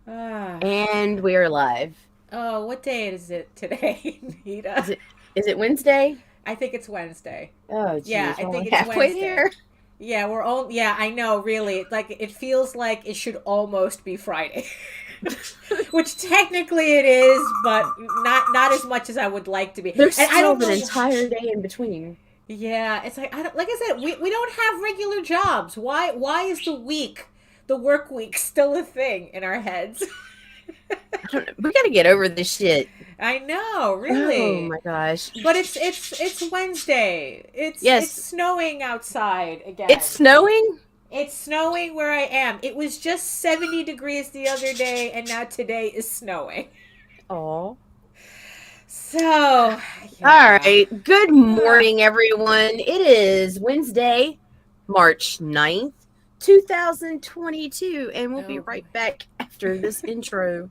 Ah. And we are live. Oh, what day is it today, Nita? Is it Wednesday? I think it's Wednesday. Oh Yeah, geez, I we're think only it's halfway Wednesday. there. Yeah, we're all. Yeah, I know. Really, like it feels like it should almost be Friday, which technically it is, but not as much as I would like to be. There's And I still don't an know. entire day in between. Yeah, it's like like I said, we don't have regular jobs. Why is the work week, still a thing in our heads? I don't know. We got to get over this shit. I know, Oh really. my gosh. But it's Wednesday. It's Yes, snowing outside it's again. snowing. It's snowing where I am. It was just 70 degrees the other day and now today is snowing. Oh. So, All yeah. right. Good Ah, morning, everyone. It is Wednesday, March 9th, 2022, and we'll be oh right boy. back after this intro.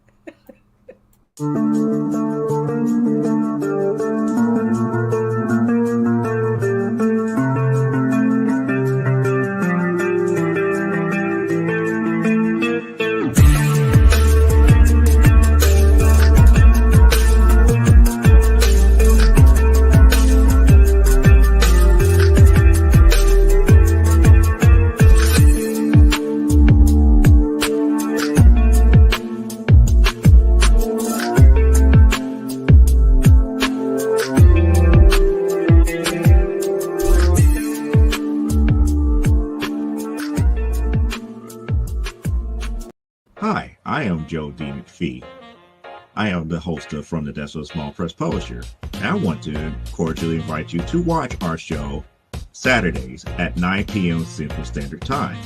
Hi, I am Joe D. McPhee. I am the host of From the Desk of a Small Press Publisher, and I want to cordially invite you to watch our show Saturdays at 9 p.m. Central Standard Time.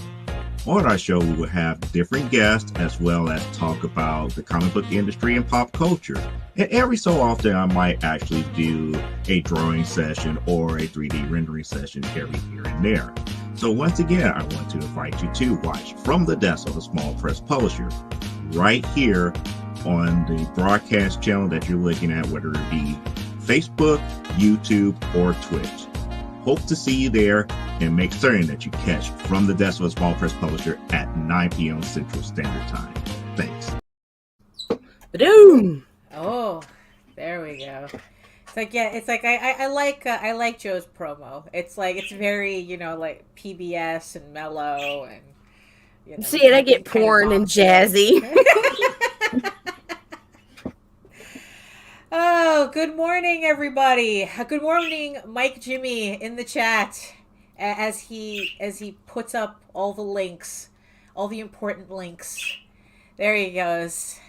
On our show, we will have different guests as well as talk about the comic book industry and pop culture. And every so often, I might actually do a drawing session or a 3D rendering session every here and there. So once again, I want to invite you to watch From the Desk of a Small Press Publisher right here on the broadcast channel that you're looking at, whether it be Facebook, YouTube, or Twitch. Hope to see you there, and make certain that you catch From the Desk of a Small Press Publisher at 9 p.m. Central Standard Time. Thanks. Boom. Oh, there we go. It's like yeah, it's like I like Joe's promo. It's like it's very, like PBS and mellow and he See it, I he get kind of porn and bombs it. jazzy. Oh, good morning, everybody. Good morning, Mike Jimmy in the chat, as he puts up all the links, all the important links. There he goes.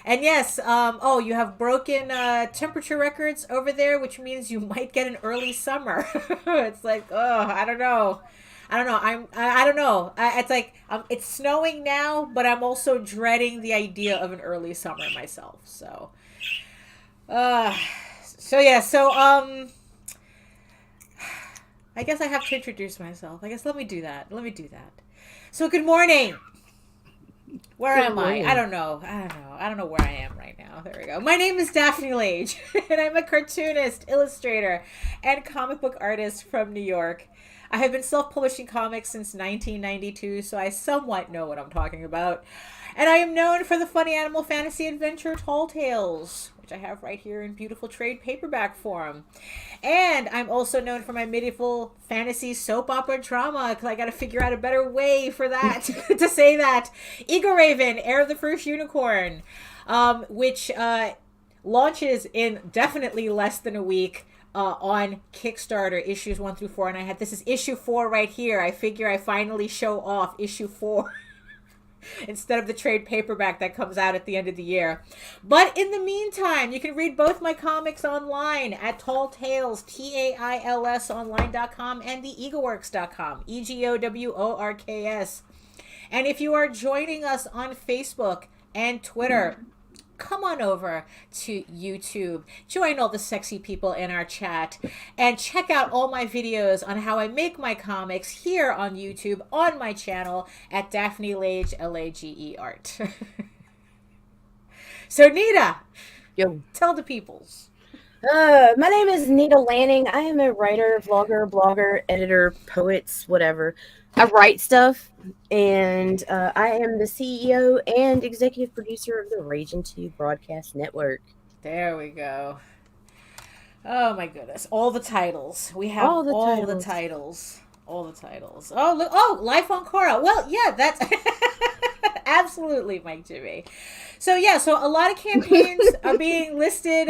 And yes, oh, you have broken temperature records over there, which means you might get an early summer. It's like, oh, I don't know. I don't know. I don't know. It's like it's snowing now, but I'm also dreading the idea of an early summer myself. Uh, so I guess I have to introduce myself. I guess let me do that. Let me do that. So good morning. Where Good am I? I morning. don't know. I don't know. I don't know where I am right now. There we go. My name is Daphne Lage, and I'm a cartoonist, illustrator, and comic book artist from New York. I have been self publishing comics since 1992, so I somewhat know what I'm talking about. And I am known for the funny animal fantasy adventure Tall Tales, which I have right here in beautiful trade paperback form. And I'm also known for my medieval fantasy soap opera drama, because I got to figure out a better way for that, to say that. Eagle Raven, Heir of the First Unicorn, which launches in definitely less than a week. On Kickstarter, issues 1 through 4, and this is issue 4 right here. I figure I finally show off issue 4 instead of the trade paperback that comes out at the end of the year. But in the meantime, you can read both my comics online at Tall Tales, TAILS online.com, and the egoworks.com, EGOWORKS. And if you are joining us on Facebook and Twitter, come on over to YouTube, join all the sexy people in our chat, and check out all my videos on how I make my comics here on YouTube on my channel at Daphne Lage, Lage Art. So, Nita, Yo. tell the peoples. My name is Nita Lanning. I am a writer, vlogger, blogger, editor, poets, whatever. I write stuff, and I am the CEO and executive producer of the Ragin 2 broadcast network. There we go. Oh my goodness. All the titles. We have All the all the titles. titles. All the titles. Oh, look. Oh, Life on Cora. Well, yeah, that's absolutely Mike Jimmy. So yeah, so a lot of campaigns are being listed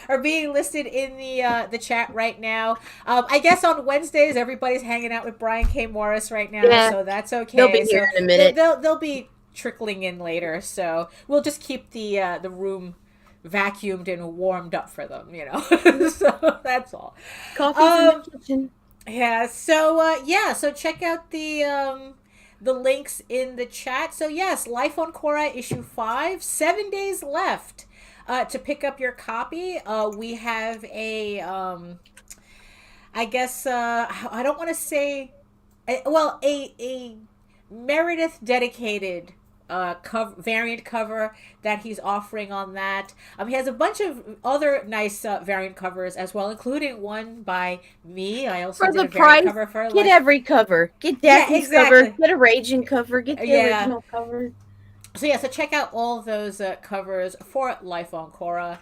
are being listed in the chat right now. I guess on Wednesdays everybody's hanging out with Brian K. Morris right now, Yeah, so that's okay. they'll be So here in a minute. they'll be trickling in later. So we'll just keep the room vacuumed and warmed up for them, you know. So that's all. Coffee's in the kitchen. Yeah. So so check out the links in the chat. So yes, Life on Cora issue 5, 7 days left to pick up your copy. We have a I guess I don't want to say a Meredith dedicated variant cover that he's offering on that. He has a bunch of other nice variant covers as well, including one by me. I also For did the a variant price, cover for get every cover. Get Daphne's cover. Get a Ragin cover. Get the original cover. So yeah, so check out all those covers for Life on Cora.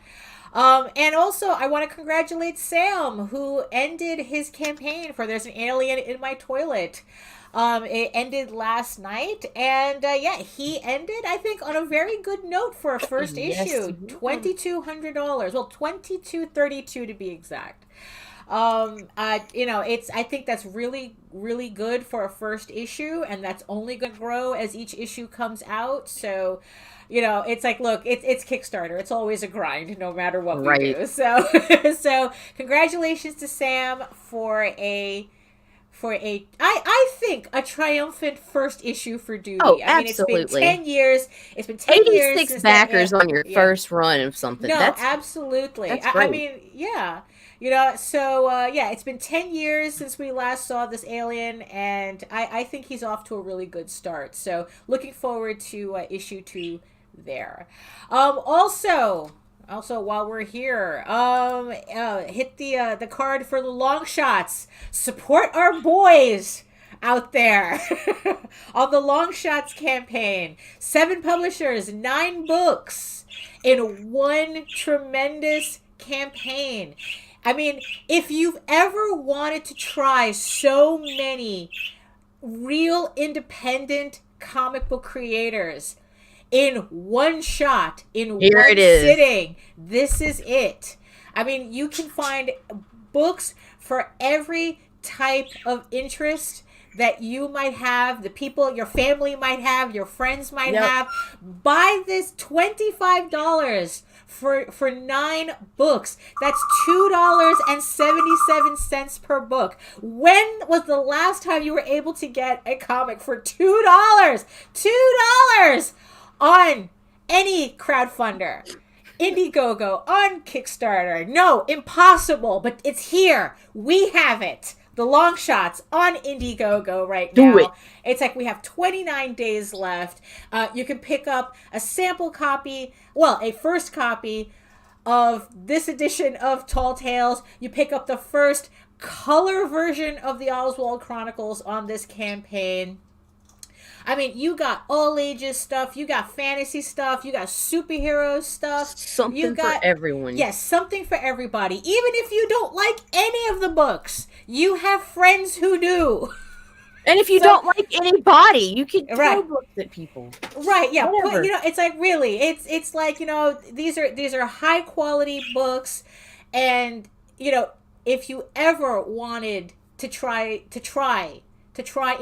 And also, I want to congratulate Sam, who ended his campaign for There's an Alien in My Toilet. It ended last night, and he ended, I think, on a very good note for a first issue. $2,200. Well, $2,232 to be exact. I think that's really, really good for a first issue, and that's only going to grow as each issue comes out. So, it's like, look, it's Kickstarter. It's always a grind, no matter what we do. So, so congratulations to Sam for I think a triumphant first issue for Duty. Oh, I mean, absolutely. It's been 10 years. It's been 10 years. 86 backers on your first run of something. No, absolutely. That's great. I mean, yeah. It's been 10 years since we last saw this alien, and I think he's off to a really good start. So looking forward to issue 2 there. Also, while we're here, hit the card for the long shots. Support our boys out there on the Long Shots campaign. 7 publishers, 9 books in one tremendous campaign. I mean, if you've ever wanted to try so many real independent comic book creators in one shot, in Here one it is. sitting, this is it. I mean, you can find books for every type of interest that you might have, the people your family might have, your friends might have. Buy this $25 for 9 books. That's $2.77 per book. When was the last time you were able to get a comic for $2? $2 on any crowdfunder, Indiegogo, on Kickstarter? No, impossible, but it's here. We have it. The Long Shots on Indiegogo right now. Do it. It's like we have 29 days left. You can pick up a sample copy, a first copy of this edition of Tall Tales. You pick up the first color version of the Oswald Chronicles on this campaign. I mean, you got all ages stuff, you got fantasy stuff, you got superhero stuff. Something for everyone. Yes, something for everybody. Even if you don't like any of the books, you have friends who do. And if you don't like anybody, you can throw books at people. Right, yeah. But, it's like, really, it's like, these are high quality books, and, if you ever wanted to try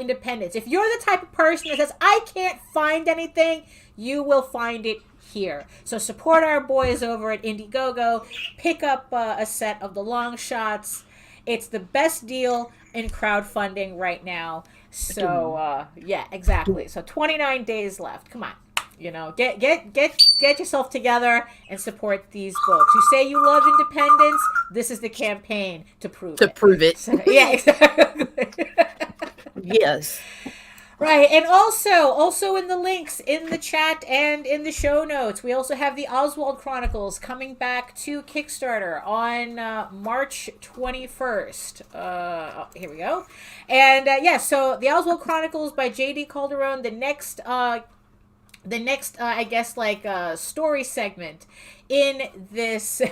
independence. If you're the type of person that says, I can't find anything, you will find it here. So support our boys over at Indiegogo. Pick up a set of the Long Shots. It's the best deal in crowdfunding right now. So, exactly. So 29 days left. Come on. Get yourself together and support these books. You say you love independence, this is the campaign to prove it. To prove it. So, yeah, exactly. Yes. Right, and also in the links in the chat and in the show notes, we also have the Oswald Chronicles coming back to Kickstarter on March 21st. Here we go, and so the Oswald Chronicles by J.D. Calderon. The next I guess like story segment in this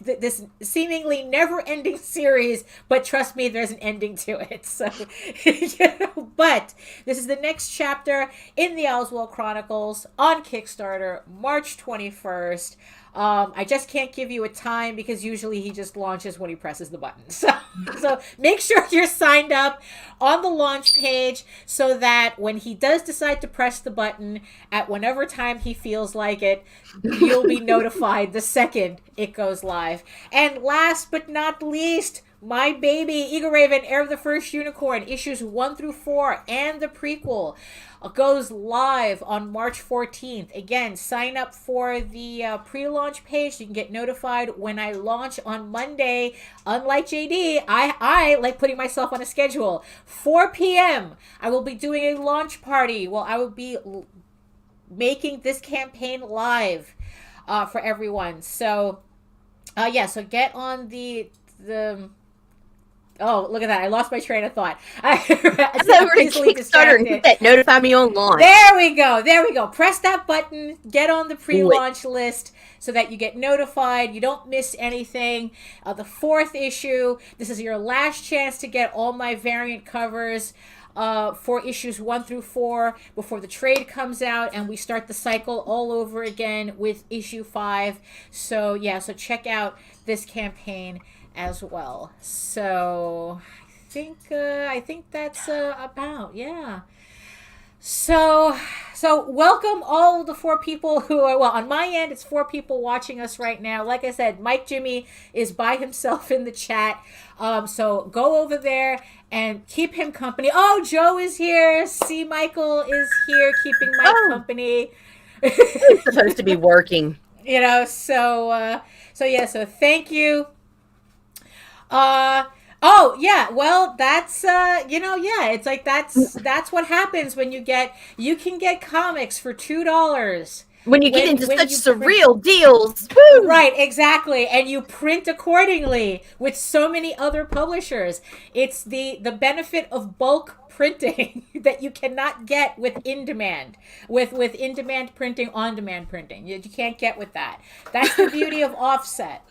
this seemingly never-ending series, but trust me, there's an ending to it. So but this is the next chapter in the Oswald Chronicles on Kickstarter, March 21st. I just can't give you a time because usually he just launches when he presses the button. So make sure you're signed up on the launch page so that when he does decide to press the button at whenever time he feels like it, you'll be notified the second it goes live. And last but not least, my baby, Eagle Raven, Heir of the First Unicorn, issues 1 through 4, and the prequel goes live on March 14th. Again, sign up for the pre-launch page. You can get notified when I launch on Monday. Unlike JD, I like putting myself on a schedule. 4 p.m. I will be doing a launch party. Well, I will be making this campaign live for everyone. So, so get on the Oh, look at that. I lost my train of thought. That's over to Kickstarter and hit that notify me on launch. There we go. Press that button. Get on the pre-launch list so that you get notified. You don't miss anything. The 4th issue. This is your last chance to get all my variant covers for issues 1 through 4 before the trade comes out and we start the cycle all over again with issue 5. So check out this campaign as well. So I think that's about So welcome all the 4 people who are, on my end, it's 4 people watching us right now. Like I said, Mike Jimmy is by himself in the chat. So go over there and keep him company. Oh, Joe is here. C. Michael is here keeping Mike company. He's supposed to be working. So thank you. Well, that's it's like that's what happens when you can get comics for $2 when you get into such surreal deals. Woo! Right, exactly, and you print accordingly with so many other publishers. It's the benefit of bulk printing that you cannot get with in-demand printing, on-demand printing. You can't get with that. That's the beauty of offset.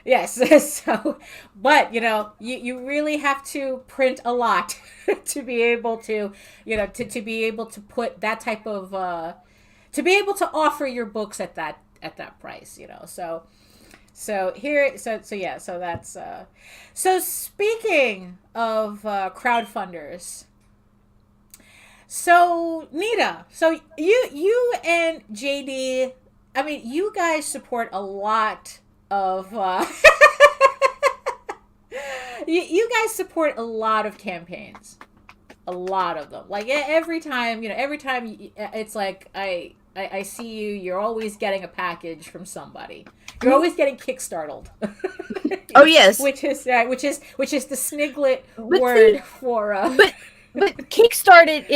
Yes. So, but you really have to print a lot to be able to, to be able to put that type of, to be able to offer your books at that price, So that's, so speaking of crowdfunders, so Nita, so you and JD, I mean, you guys support a lot of you guys support a lot of campaigns, a lot of them. Like every time it's like I see you're always getting a package from somebody. You're always getting kickstartled. Oh yes, which is the sniglet word for. But Kickstarted,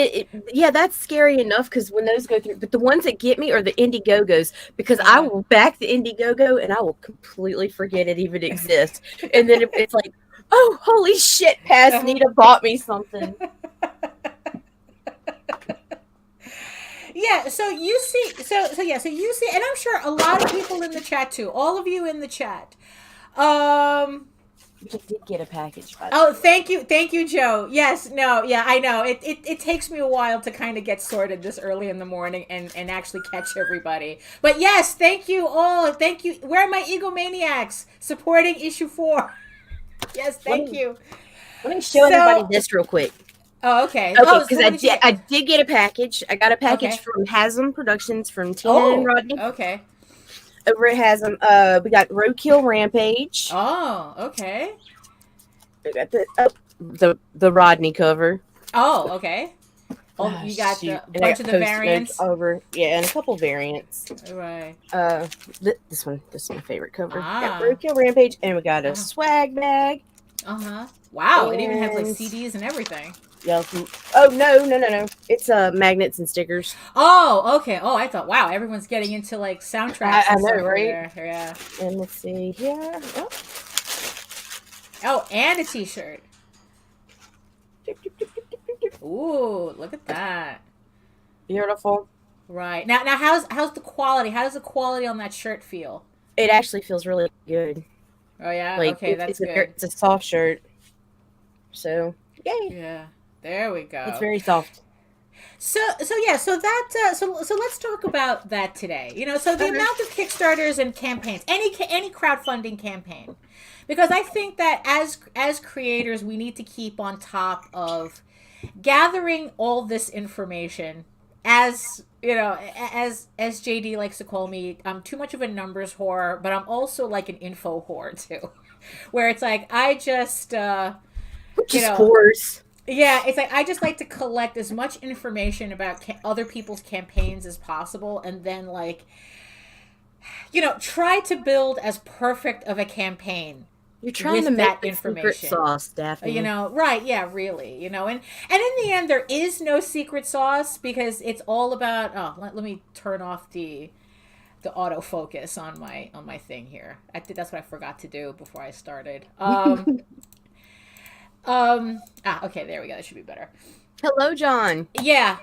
that's scary enough because when those go through, but the ones that get me are the Indiegogos because I will back the Indiegogo and I will completely forget it even exists. And then it's like, oh, holy shit, Pass Nita bought me something. So you see, and I'm sure a lot of people in the chat too, all of you in the chat. You did get a package. Thank you, Joe. Yes, no, yeah, I know. It takes me a while to kind of get sorted this early in the morning and actually catch everybody. But yes, thank you all. Thank you. Where are my egomaniacs supporting issue 4? Yes, thank you. Let me show everybody this real quick. Oh, okay. Because I did get a package. I got a package from Hasm Productions from Tina and Rodney. Okay. Over at Hasm, we got Roadkill Rampage. Oh, okay. We got the Rodney cover. Oh, okay. Oh, you got a bunch of the variants over, and a couple variants. Right. This is my favorite cover. Got Roadkill Rampage, and we got a swag bag. Wow, it even has like CDs and everything. Yeah. Oh no! It's magnets and stickers. Oh, okay. Oh, I thought, wow, everyone's getting into like soundtracks I and know, stuff over right? there. Yeah. And let's see here. Oh. Oh, and a T-shirt. Ooh, look at that. Beautiful. Right. Now how's the quality? How does the quality on that shirt feel? It actually feels really good. Oh yeah. Like Okay, that's good. it's a soft shirt. So yay! Yeah. There we go. It's very soft. So yeah, so let's talk about that today. So the Okay. amount of Kickstarters and campaigns, any crowdfunding campaign, because I think that as creators, we need to keep on top of gathering all this information. As as JD likes to call me, I'm too much of a numbers whore, but I'm also like an info whore too, where it's like I just Just horse. yeah, it's like I just like to collect as much information about other people's campaigns as possible, and then like try to build as perfect of a campaign You're trying to with make that the secret information. sauce, Daphne. Right, yeah, really, and in the end there is no secret sauce, because it's all about let me turn off the autofocus on my thing here. I think that's what I forgot to do before I started. Okay, there we go. That should be better. Hello, John. Yeah,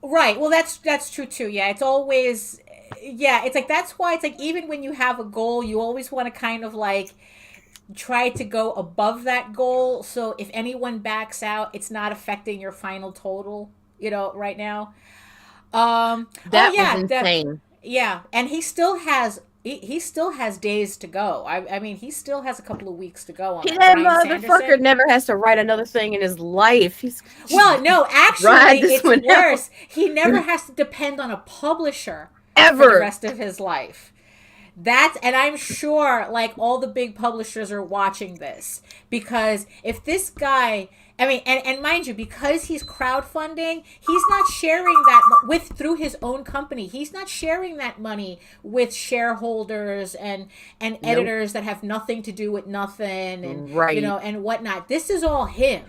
right. Well, that's true too. Yeah, it's always, yeah, it's like that's why it's like even when you have a goal, you always want to kind of like try to go above that goal. So if anyone backs out, it's not affecting your final total. Right now. That yeah, was insane. yeah, and he still has days to go. I mean, he still has a couple of weeks to go on that. That Brian motherfucker Sanderson. never has to write another thing in his life. Well, no, actually, Ride this it's one out. worse. He never has to depend on a publisher for the Ever. rest of his life. And I'm sure like all the big publishers are watching this, because if this guy, I mean, and mind you, because he's crowdfunding, he's not sharing that through his own company. He's not sharing that money with shareholders and editors that have nothing to do with nothing, and Right. and whatnot. This is all him.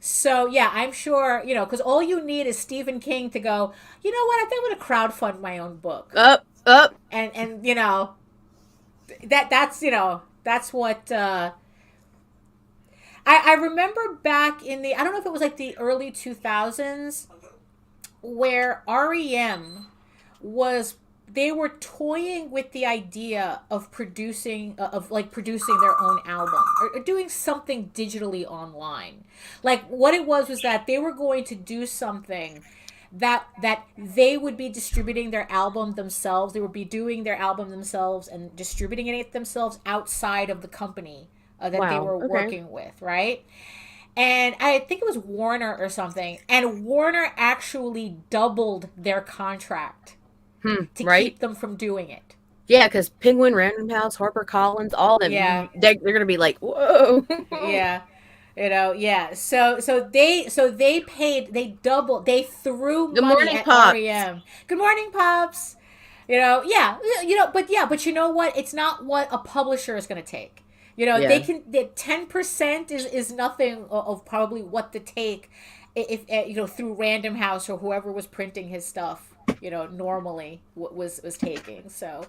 So yeah, I'm sure, because all you need is Stephen King to go, you know what, I think I'm going to crowdfund my own book. Up. And that's what I remember back in the, I don't know if it was like the early 2000s, where REM they were toying with the idea of producing their own album, or doing something digitally online. Like what it was that they were going to do something that they would be distributing their album themselves. They would be doing their album themselves and distributing it themselves outside of the company that they were working with, right? And I think it was Warner or something. And Warner actually doubled their contract to keep them from doing it. Yeah, because Penguin, Random House, HarperCollins, all of them. Yeah. They're going to be like, whoa. Yeah. Yeah. So they doubled, they threw Good money morning, at Pops. REM. Good morning, Pops. But you know what? It's not what a publisher is going to take. They can, 10% is nothing of probably what to take if through Random House or whoever was printing his stuff, normally was taking. So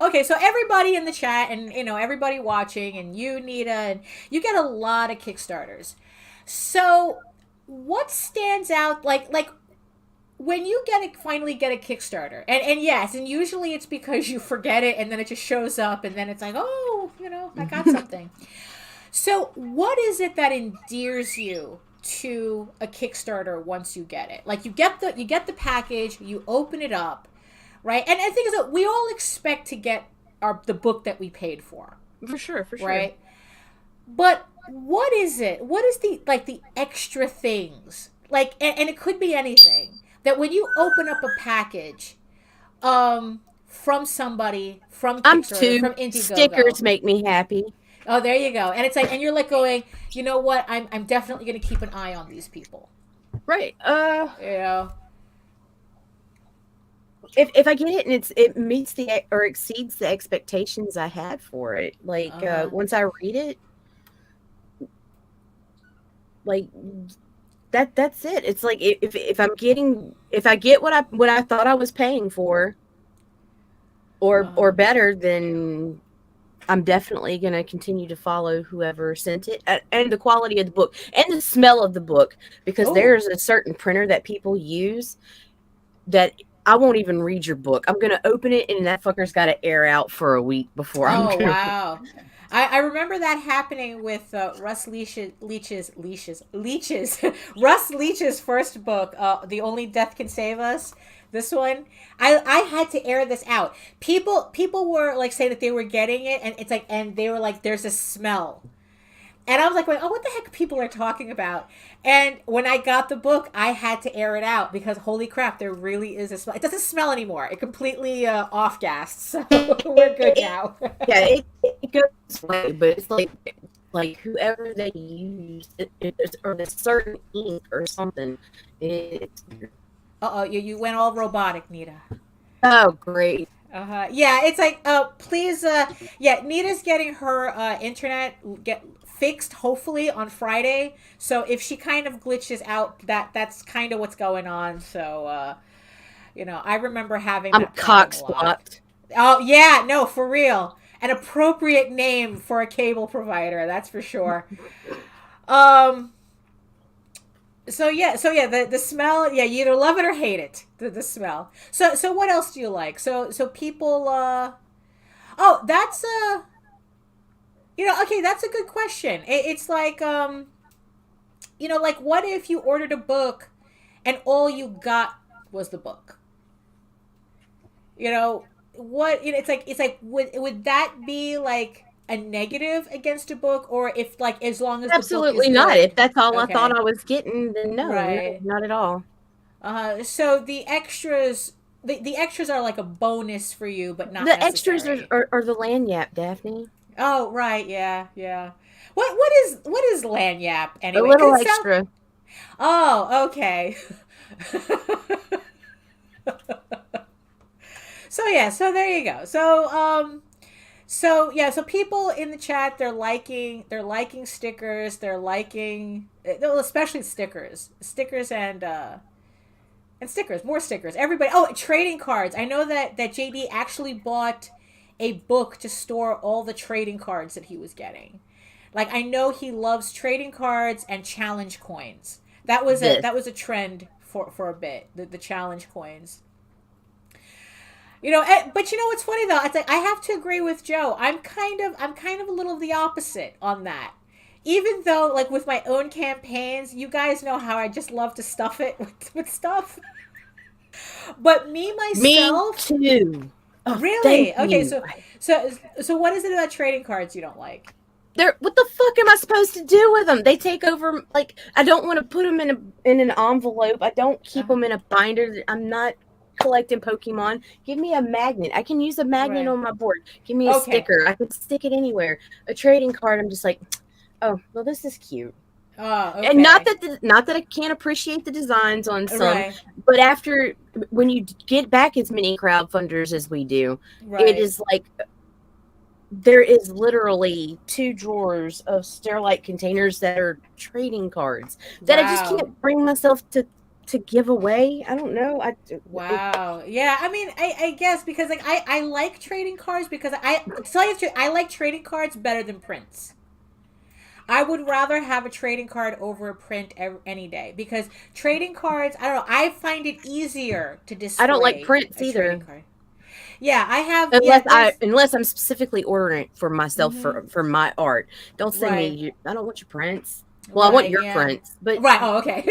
okay, so everybody in the chat and everybody watching, and you get a lot of Kickstarters. So what stands out, like when you finally get a Kickstarter, and yes, and usually it's because you forget it and then it just shows up and then it's like, oh, I got something. So what is it that endears you to a Kickstarter once you get it? Like you get the package, you open it up, right? And the thing is that we all expect to get the book that we paid for. For sure. Right? But what is it? What is the extra things? Like, and it could be anything, that when you open up a package from somebody, from Kickstarter, from Indiegogo, stickers make me happy. Oh, there you go. And it's like, and you're like going, you know what? I'm definitely going to keep an eye on these people. Right. If I get it and it meets or exceeds the expectations I had for it, like once I read it, like that's it. It's like if I get what I thought I was paying for or better, then I'm definitely going to continue to follow whoever sent it, and the quality of the book and the smell of the book, because there's a certain printer that people use that I won't even read your book. I'm going to open it and that fucker's got to air out for a week before I'm going to. Wow. I remember that happening with Russ Leach's Russ Leach's first book, The Only Death Can Save Us. This one, I had to air this out. People were like saying that they were getting it, and it's like, and they were like, there's a smell. And I was like, oh, what the heck people are talking about? And when I got the book, I had to air it out because holy crap, there really is a smell. It doesn't smell anymore. It completely off-gassed. So we're good now. Yeah, it goes away, but it's like whoever they use, or the certain ink or something. It's You went all robotic, Nita. Oh, great. Yeah, it's like, please, Nita's getting her internet fixed hopefully on Friday. So if she kind of glitches out, that's kind of what's going on. So, I remember having. I'm cocksblocked. Oh yeah, no, for real. An appropriate name for a cable provider, that's for sure. So yeah, the smell, yeah, you either love it or hate it, the smell. So what else do you like? So people that's okay, that's a good question. It's like like what if you ordered a book and all you got was the book? It's like would that be like a negative against a book, or if like as long as absolutely the book is not. good? If that's all Okay. I thought I was getting, then no, Right. not at all. So the extras, the extras are like a bonus for you, but not The extras necessary. are the lanyap, Daphne. Oh right, yeah. What is lanyap A anyway? little 'Cause it extra. Oh, okay. So there you go. So people in the chat, they're liking stickers, they're liking, well, especially stickers and stickers, more stickers. Everybody, trading cards. I know that JD actually bought a book to store all the trading cards that he was getting. Like, I know he loves trading cards and challenge coins. That was a trend for a bit. The challenge coins. But what's funny though? It's like I have to agree with Joe. I'm kind of a little the opposite on that. Even though, like with my own campaigns, you guys know how I just love to stuff it with stuff. But me myself, me too. Oh, really? Okay, you. so what is it about trading cards you don't like? What the fuck am I supposed to do with them? They take over. Like, I don't want to put them in an envelope. I don't keep them in a binder. I'm not collecting Pokemon. Give me a magnet. I can use a magnet on my board. Give me a sticker. I can stick it anywhere. A trading card, I'm just like, oh, well, this is cute. Oh, okay. And not that I can't appreciate the designs on some, but when you get back as many crowdfunders as we do, it is like there is literally 2 drawers of Sterilite containers that are trading cards that I just can't bring myself to give away. I don't know. Yeah, I mean, I guess because like I like trading cards because to tell you the truth, I like trading cards better than prints. I would rather have a trading card over a print any day because trading cards, I don't know, I find it easier to display. I don't like prints either. Yeah, I have unless I'm specifically ordering it for myself for my art. Don't send me. I don't want your prints. Well, I want your prints, but Oh, okay.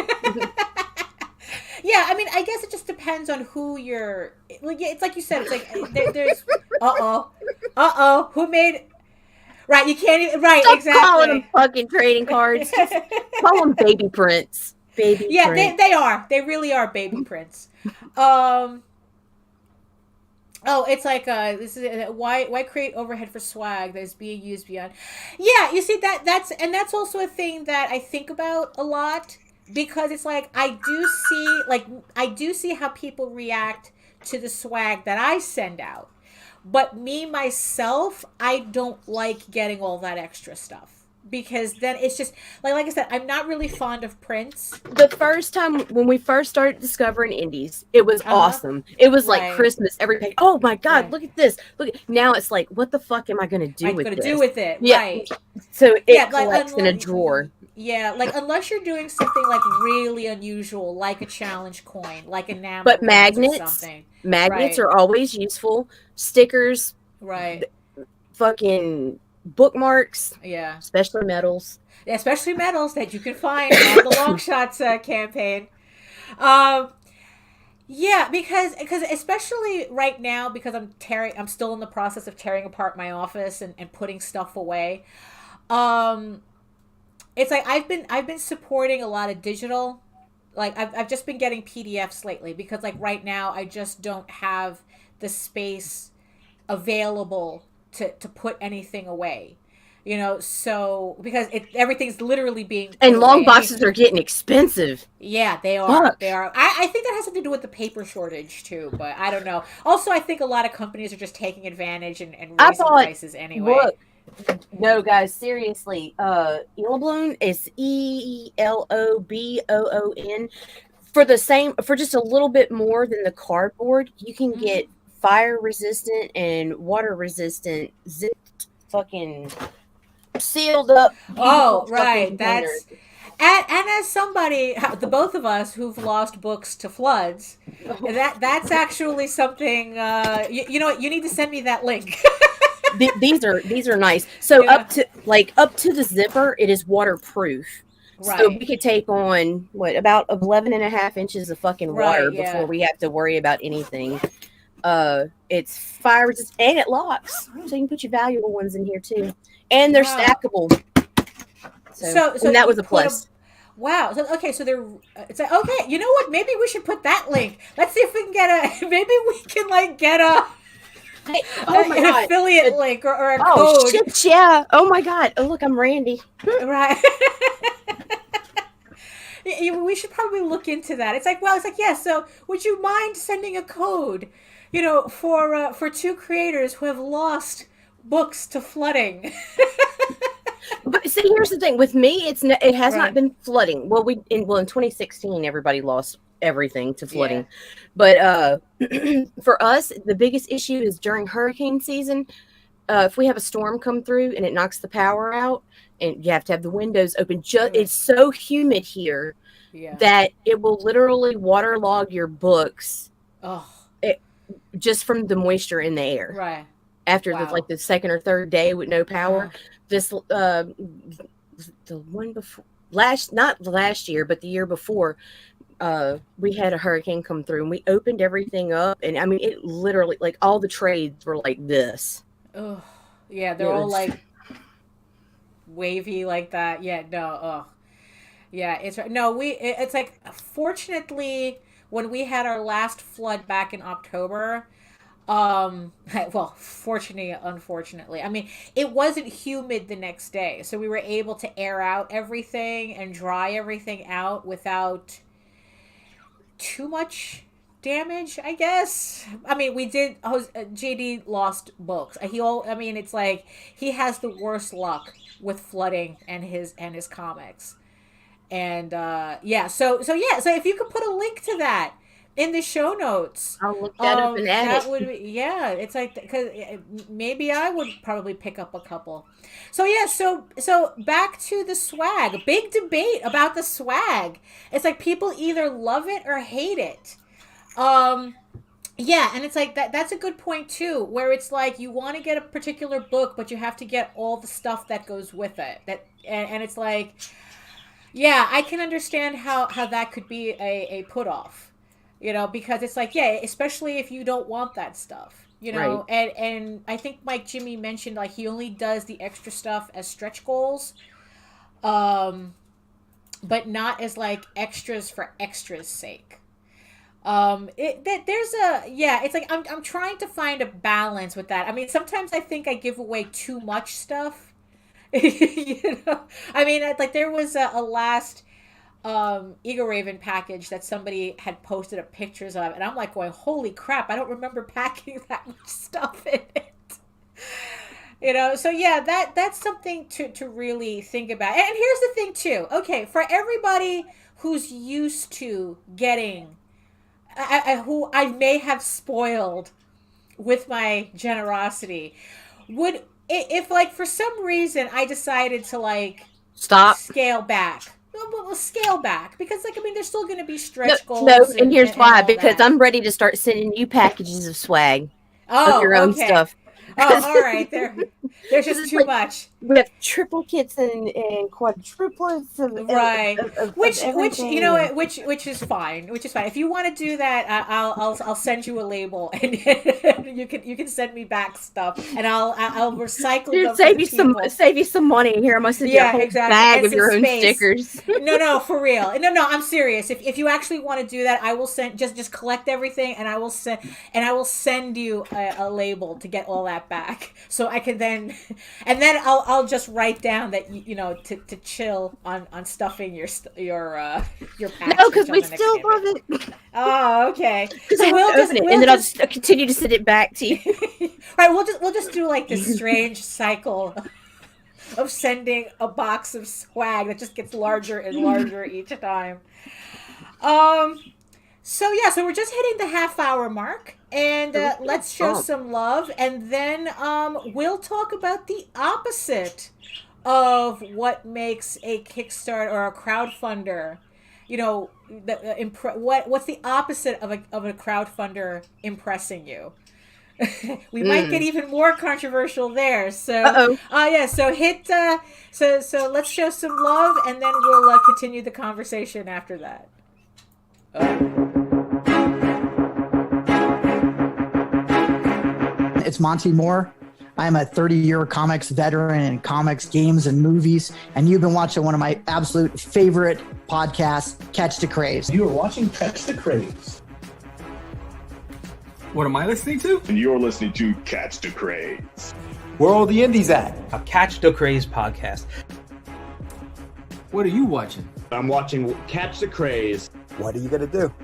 Yeah, I mean, I guess it just depends on who you're. Like, it's like you said. It's like there's. Who made? Right, you can't even. Right, Stop exactly. calling them fucking trading cards. Just call them baby prints. Baby. Yeah, prints. they are. They really are baby prints. Oh, it's like this is why create overhead for swag that is being used beyond. Yeah, you see that's also a thing that I think about a lot. Because it's like I do see how people react to the swag that I send out. But me myself, I don't like getting all that extra stuff. because then it's just like I said, I'm not really fond of prints. The first time when we first started discovering indies, it was awesome. It was like Right. Christmas every page. Oh my God, Right. look at this. Look at, now it's like, what the fuck am I gonna do with this? Do with it? Yeah. Right. So it Yeah, collects in a drawer. Yeah, like unless you're doing something like really unusual, like a challenge coin, like enamel But coins or magnets something. Magnets Right. are always useful. Stickers, Right. fucking bookmarks, Yeah. especially medals. Especially medals that you can find on the Long Shots campaign. Um, yeah, because especially right now, because I'm still in the process of tearing apart my office and putting stuff away. Um, it's like I've been supporting a lot of digital. Like I've just been getting PDFs lately because like right now I just don't have the space available to put anything away. You know, so because everything's literally being And put long away. boxes are getting expensive. Yeah, they are. Fuck. They are. I think that has something to do with the paper shortage too, but I don't know. Also, I think a lot of companies are just taking advantage and raising prices anyway. Look, no, guys, seriously. Elobloon is ELOBOON. For just a little bit more than the cardboard, you can get fire resistant and water resistant zipped fucking sealed up. Oh, right. That's and as somebody, the both of us who've lost books to floods, that's actually something. You know what? You need to send me that link. These are nice. So Yeah. up to the zipper, it is waterproof. Right. So we could take on about 11.5 inches of fucking water before we have to worry about anything. It's fire resistant and it locks, so you can put your valuable ones in here too, and they're stackable. So and that was a plus. Wow. So, okay. So they're. It's like okay. You know what? Maybe we should put that link. Let's see if we can get a. Maybe we can like get a. Hey, oh my God. Affiliate link or a code. Oh shit! Yeah. Oh my God. Oh look, I'm Randy. Right. We should probably look into that. It's like, yeah. So, would you mind sending a code, you know, for two creators who have lost books to flooding? But see, here's the thing. With me, it has not been flooding. Well, in 2016, everybody lost everything to flooding. Yeah. But for us, the biggest issue is during hurricane season. If we have a storm come through and it knocks the power out, and you have to have the windows open, it's so humid here that it will literally waterlog your books. Just from the moisture in the air. Right. After the second or third day with no power. This the one before not last year, but the year before, we had a hurricane come through and we opened everything up, and I mean it literally like all the trades were like this. Oh, yeah, they're all like wavy like that. Yeah, no, yeah, it's like fortunately when we had our last flood back in October. Well, fortunately, unfortunately, I mean, it wasn't humid the next day, so we were able to air out everything and dry everything out without too much damage, I guess. I mean, we did. JD lost books. I mean, it's like he has the worst luck with flooding and his comics, and So if you could put a link to that in the show notes, I'll look that up and add that would be, it's like because maybe I would probably pick up a couple. So back to the swag. Big debate about the swag. It's like people either love it or hate it. Yeah, and it's like that's a good point too, where it's like you want to get a particular book, but you have to get all the stuff that goes with it. And it's like, yeah, I can understand how that could be a put off. You know, because it's like, yeah, especially if you don't want that stuff, you know, and I think Mike Jimmy mentioned like he only does the extra stuff as stretch goals, but not as like extras for extras sake. It's like I'm trying to find a balance with that. I mean, sometimes I think I give away too much stuff. You know, I mean, like there was a last Eagle Raven package that somebody had posted up pictures of, and I'm like going, holy crap, I don't remember packing that much stuff in it. So yeah, that's something to really think about. And here's the thing too. Okay, for everybody who's used to getting, who I may have spoiled with my generosity, would, if like for some reason I decided to like Stop. scale back. We'll scale back because, like, I mean, there's still going to be No, stretch no, goals and here's and why. all Because that. I'm ready to start sending you packages of swag of your Oh, own okay. stuff. Oh, all right. There's just It's too like much. we have triplets and quadruplets Right. of Which you everything. know what, which is fine. Which is fine. If you want to do that, I'll send you a label, and you can send me back stuff, and I'll recycle Dude, them for the people. save you some money. Here, I'm gonna send you a Yeah, whole exactly. bag And of some your own space. stickers. No, for real. No, I'm serious. If you actually want to do that, I will send, just collect everything, and I will send you a label to get all that back, so I can then, and then I'll just write down that to chill on stuffing your package. No, because on we the next still campaign. love it. Oh, okay. Because I we'll have to open it, and then I'll just continue to send it back to you. Right. We'll just do like this strange cycle of sending a box of swag that just gets larger and larger each time. So yeah, so we're just hitting the half-hour mark, and let's show some love, and then we'll talk about the opposite of what makes a Kickstarter or a crowdfunder. What's the opposite of a crowdfunder impressing you? We might get even more controversial there. So, yeah. So so let's show some love, and then we'll continue the conversation after that. It's Monty Moore. I'm a 30-year comics veteran in comics, games, and movies, and you've been watching one of my absolute favorite podcasts, Catch the Craze. You are watching Catch the Craze. What am I listening to? And you're listening to Catch the Craze. Where are all the indies at? A Catch the Craze podcast. What are you watching? I'm watching Catch the Craze. What are you going to do?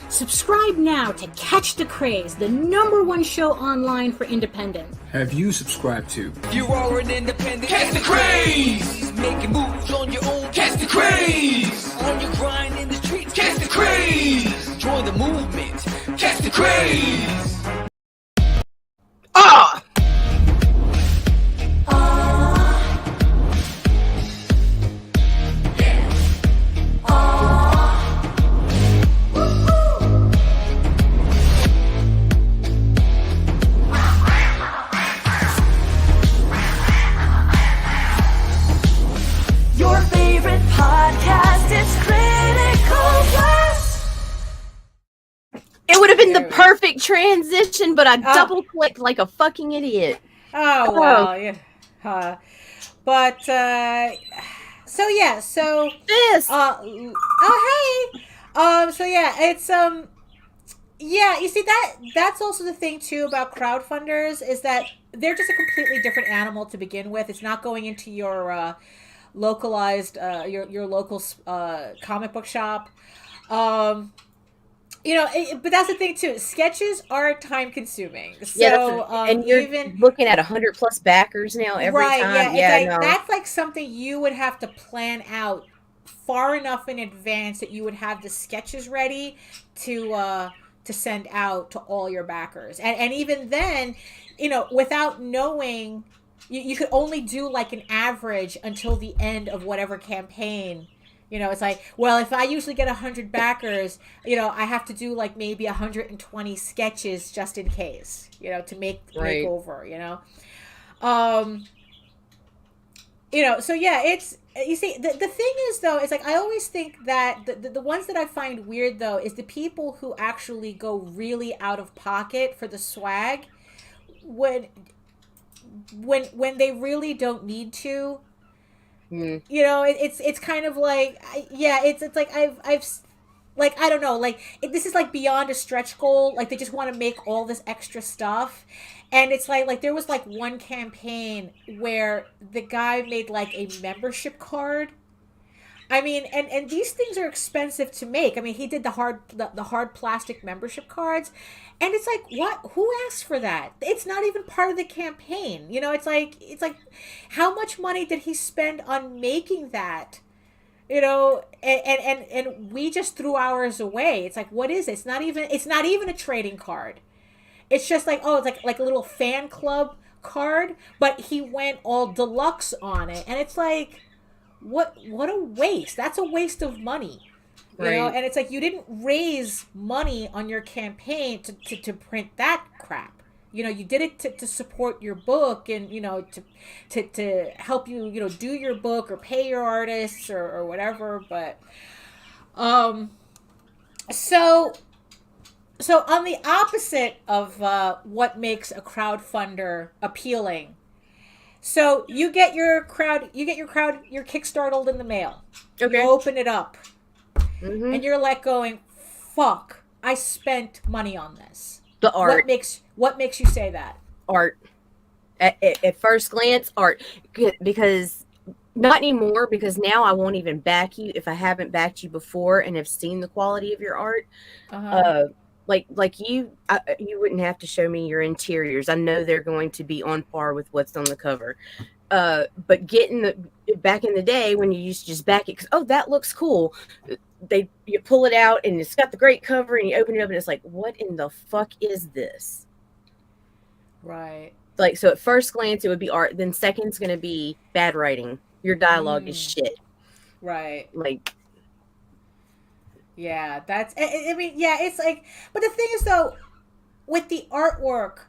Subscribe now to Catch the Craze, the #1 show online for independent. Have you subscribed to? You are an independent. Catch the Craze! Making moves on your own. Catch the Craze! On your grind in the streets. Catch the Craze! Join the movement. Catch the Craze! Ah! Your favorite podcast is Critical Plus. It would have been the perfect transition, but I double clicked like a fucking idiot. Oh well, yeah. But so yeah, so this. Oh hey. So yeah, it's yeah. You see that's also the thing too about crowdfunders is that they're just a completely different animal to begin with. It's not going into your localized your local comic book shop. But that's the thing too. Sketches are time consuming. So and you're even looking at 100+ backers now every time. That's like something you would have to plan out far enough in advance that you would have the sketches ready to send out to all your backers. And even then, without knowing, you could only do like an average until the end of whatever campaign. It's like, well, if I usually get 100 backers, I have to do like maybe 120 sketches just in case, to make over, so yeah, it's, you see, the thing is though, it's like, I always think that the ones that I find weird though, is the people who actually go really out of pocket for the swag when they really don't need to. It's kind of like, it's like I've like, I don't know, like this is like beyond a stretch goal. Like they just want to make all this extra stuff, and it's like there was like one campaign where the guy made like a membership card, I mean, and these things are expensive to make. I mean, he did the hard plastic membership cards, and it's like, what? Who asked for that? It's not even part of the campaign. You know, it's like how much money did he spend on making that? You know, and we just threw ours away. It's like, what is it? It's not even a trading card. It's just like, oh, it's like a little fan club card, but he went all deluxe on it, and it's like, what a waste. That's a waste of money. You know, and it's like, you didn't raise money on your campaign to print that crap. You know, you did it to support your book, and, you know, to help you, you know, do your book or pay your artists or whatever. But so on the opposite of what makes a crowdfunder appealing, so you get your Kickstarted in the mail. Okay. You open it up, and you're like going, "Fuck! I spent money on this." The art. What makes you say that? Art. At first glance, art. Because not anymore. Because now I won't even back you if I haven't backed you before and have seen the quality of your art. Like you wouldn't have to show me your interiors. I know they're going to be on par with what's on the cover. But back in the day when you used to just back it because, oh, that looks cool. You pull it out and it's got the great cover, and you open it up and it's like, what in the fuck is this? Right. Like, so at first glance it would be art. Then second's going to be bad writing. Your dialogue is shit. Right. Like. Yeah, I mean, yeah, it's like, but the thing is though, with the artwork,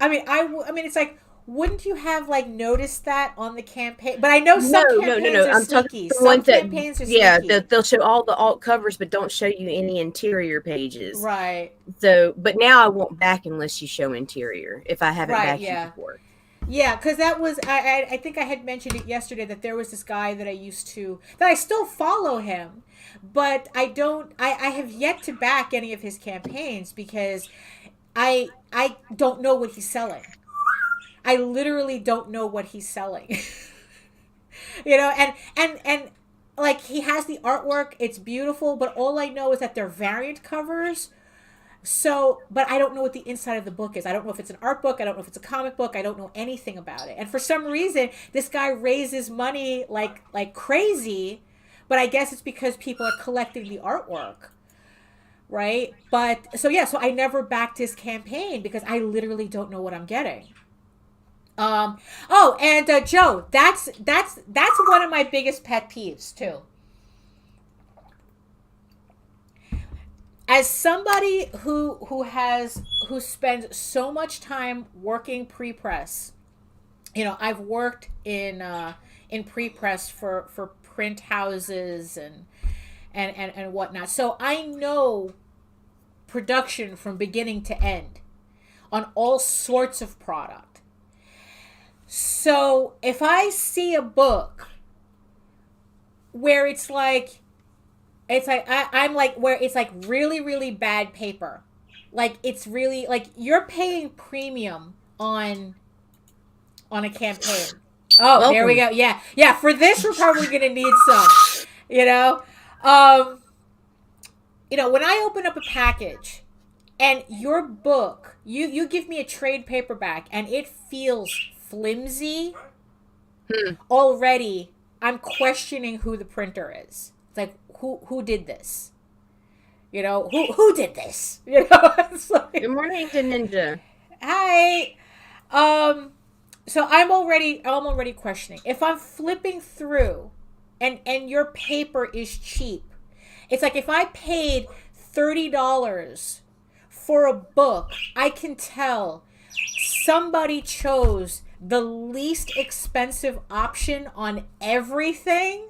I mean, it's like, wouldn't you have like noticed that on the campaign? But I know some campaigns are I'm sneaky. Talking some campaigns are sneaky. Yeah, they'll show all the alt covers, but don't show you any interior pages. Right. So, but now I won't back unless you show interior if I haven't backed you before. Yeah, because that was, I think I had mentioned it yesterday that there was this guy that I still follow him, but I have yet to back any of his campaigns because I don't know what he's selling. I literally don't know what he's selling. You know, and like, he has the artwork, it's beautiful, but all I know is that they're variant covers. So, but I don't know what the inside of the book is. I don't know if it's an art book. I don't know if it's a comic book. I don't know anything about it. And for some reason, this guy raises money like crazy, but I guess it's because people are collecting the artwork, right? But so I never backed his campaign because I literally don't know what I'm getting. Joe, that's one of my biggest pet peeves too. As somebody who spends so much time working pre-press, you know, I've worked in pre-press for print houses and whatnot. So I know production from beginning to end on all sorts of product. So if I see a book where it's like I'm like, where it's like really, really bad paper, like it's really like you're paying premium on a campaign. Oh, welcome. There we go. Yeah. For this, we're probably gonna need some. You know, when I open up a package and your book, you give me a trade paperback and it feels flimsy. Already, I'm questioning who the printer is. It's like, who did this? You know, who did this? You know, it's like, good morning to Ninja. Hi. So I'm already questioning. If I'm flipping through and your paper is cheap, it's like if I paid $30 for a book, I can tell somebody chose the least expensive option on everything.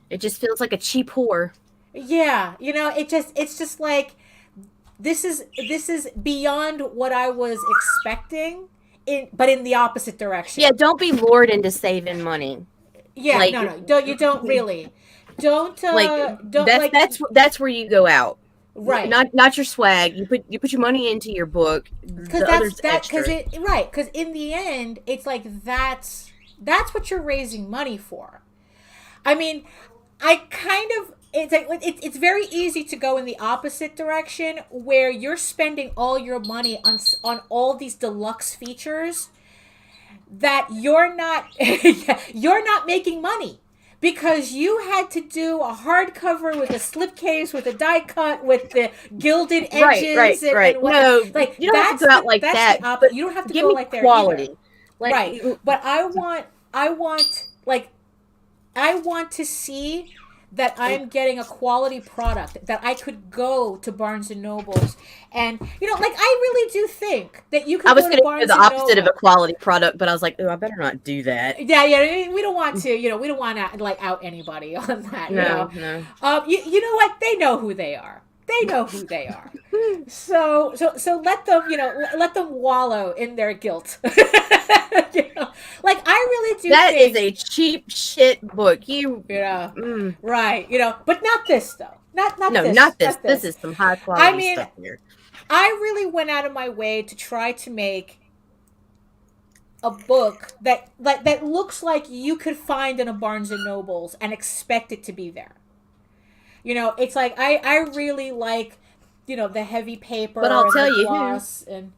It just feels like a cheap whore. Yeah, you know, it's just like this is beyond what I was expecting, but in the opposite direction. Yeah, don't be lured into saving money. Yeah, like, no, don't really. Don't that's where you go out. Right. Not your swag. You put your money into your book. Because in the end, it's like that's what you're raising money for. I mean, I kind of, it's like it's very easy to go in the opposite direction where you're spending all your money on all these deluxe features that you're not you're not making money because you had to do a hardcover with a slipcase with a die cut with the gilded edges right. and No, like you don't have to go out like that. But you don't have to give go me like there quality. either. Like, Right. But I want to see that I'm getting a quality product, that I could go to Barnes and Nobles and, you know, like I really do think that you could I was go going to to Barnes do the and opposite of Noble. a quality product, but I was like, oh, I better not do that. Yeah, we don't want to, you know, we don't want to like out anybody on that, you know. No. You know what? They know who they are. They know who they are. So let them, you know, let them wallow in their guilt. You know? Like I really do That think is a cheap shit book. You know, right, you know, but not this though. Not this. This is some high quality stuff here. I really went out of my way to try to make a book that looks like you could find in a Barnes and Nobles and expect it to be there. You know, it's like I really like, you know, the heavy paper, but I'll and tell the you gloss and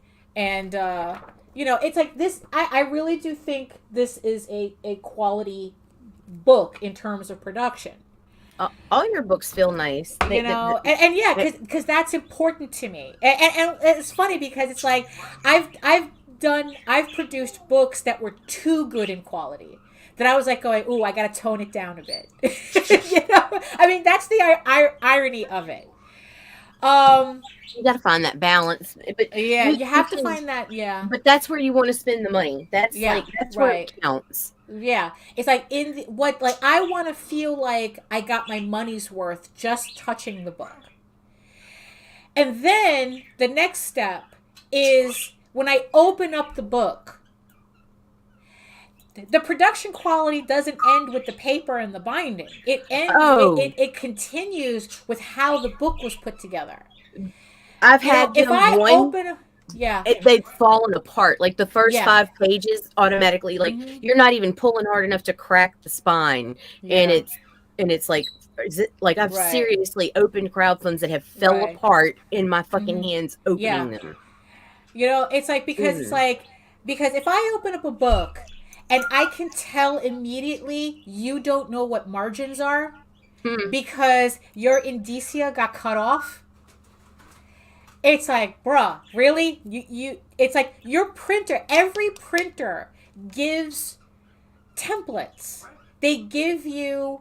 you know, it's like this. I really do think this is a quality book in terms of production. All your books feel nice, You know, and yeah, because that's important to me. And it's funny because it's like I've produced books that were too good in quality. That I was like going, ooh, I gotta tone it down a bit. You know, I mean that's the irony of it. You gotta find that balance. But yeah, you have to find that. Yeah, but that's where you want to spend the money. That's where it counts. Yeah, it's like I want to feel like I got my money's worth just touching the book. And then the next step is when I open up the book. The production quality doesn't end with the paper and the binding. It ends. It continues with how the book was put together. I've had they've fallen apart. Like the first 5 pages automatically, like you're not even pulling hard enough to crack the spine, and it's like, is it like I've seriously opened crowdfunds that have fell apart in my fucking hands opening them. You know, it's like because if I open up a book. And I can tell immediately you don't know what margins are because your indicia got cut off. It's like, bruh, really? You it's like your printer, every printer gives templates. They give you